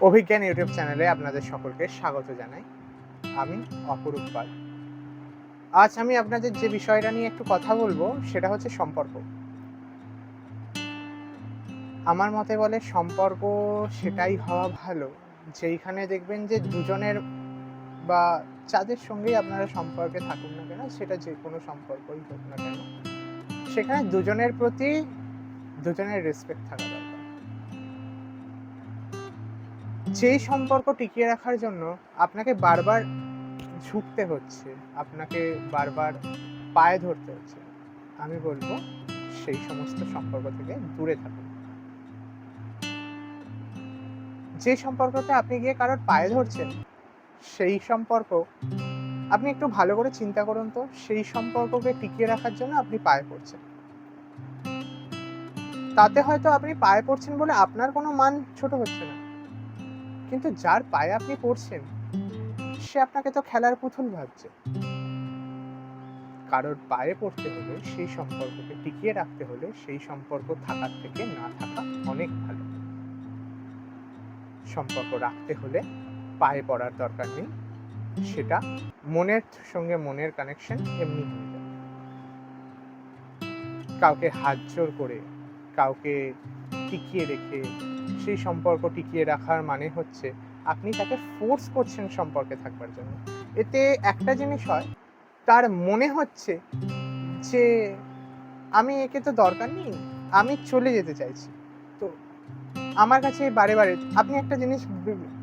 অভিজ্ঞান YouTube চ্যানেলে আপনাদের সকলকে স্বাগত জানাই। আমি অপরূপ পাল। আজ আমি আপনাদের যে বিষয়টা নিয়ে একটু কথা বলবো সেটা হচ্ছে সম্পর্ক। আমার মতে বলে সম্পর্ক সেটাই হওয়া ভালো যেইখানে দেখবেন যে দুজনের বা যাদের সঙ্গেই আপনারা সম্পর্কে থাকুন না কেন, সেটা যে কোনো সম্পর্কই হোক না কেন, সেখানে দুজনের প্রতি দুজনের রেসপেক্ট থাকা দরকার। যেই সম্পর্ক টিকিয়ে রাখার জন্য আপনাকে বারবার ঝুঁকতে হচ্ছে, আপনাকে বারবার পায়ে ধরতে হচ্ছে, আমি বলবো সেই সমস্ত সম্পর্ক থেকে দূরে থাকুন। যে সম্পর্কটা আপনি গিয়ে কারোর পায়ে ধরছেন, সেই সম্পর্ক আপনি একটু ভালো করে চিন্তা করুন তো, সেই সম্পর্ককে টিকিয়ে রাখার জন্য আপনি পায়ে পড়ছেন। তাতে হয়তো আপনি পায়ে পড়ছেন বলে আপনার কোনো মান ছোট হচ্ছে না, কিন্তু যার পায়ে আপনি পড়ছেন সে আপনাকে তো খেলার পুতুল ভাবছে। কারোর পায়ে পড়তে হলে, সেই সম্পর্ককে টিকিয়ে রাখতে হলে, সেই সম্পর্ক থাকার থেকে না থাকা অনেক ভালো। সম্পর্ক রাখতে হলে পায়ে পড়ার দরকার নেই, সেটা মনের সঙ্গে মনের কানেকশন এমনি হয়ে যায়। কাউকে হাত জোর করে, কাউকে টিকিয়ে রেখে সেই সম্পর্ক টিকিয়ে রাখার মানে হচ্ছে আপনি তাকে ফোর্স করছেন সম্পর্কে থাকবার জন্য। এতে একটা জিনিস হয়, তার মনে হচ্ছে যে আমি একে তো দরকার নেই, আমি চলে যেতে চাইছি। তো আমার কাছে বারে, বারে আপনি একটা জিনিস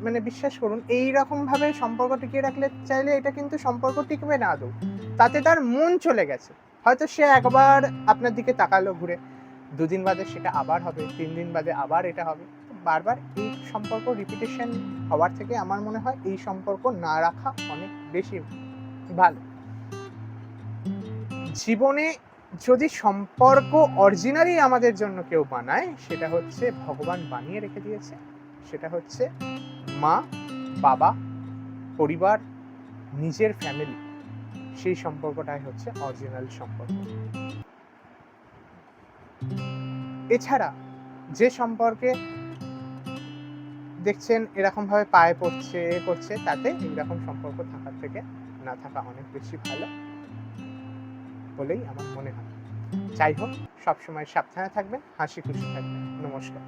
মানে বিশ্বাস করুন, এইরকমভাবে সম্পর্ক টিকিয়ে রাখলে চাইলে এটা কিন্তু সম্পর্ক টিকবে না আদৌ। তাতে তার মন চলে গেছে। হয়তো সে একবার আপনার দিকে তাকালো ঘুরে, ২ দিন বাদে সেটা আবার হবে, ৩ দিন বাদে আবার এটা হবে। বারবার এই সম্পর্ক রিপিটেশন হওয়ার থেকে আমার মনে হয় এই সম্পর্ক না রাখা অনেক বেশি ভালো। জীবনে যদি সম্পর্ক অরিজিনালি আমাদের জন্য কেউ বানায়, সেটা হচ্ছে ভগবান বানিয়ে রেখে দিয়েছে। সেটা হচ্ছে মা, বাবা, পরিবার, নিজের ফ্যামিলি। সেই সম্পর্কটাই হচ্ছে অরিজিনাল সম্পর্ক। এছাড়া যে সম্পর্কে দেখছেন এরকমভাবে পায়ে পড়ছে, এ করছে, তাতে এইরকম সম্পর্ক থাকার থেকে না থাকা অনেক বেশি ভালো বলেই আমার মনে হয়। যাই হোক, সবসময় সাবধানে থাকবেন, হাসি খুশি থাকবেন। নমস্কার।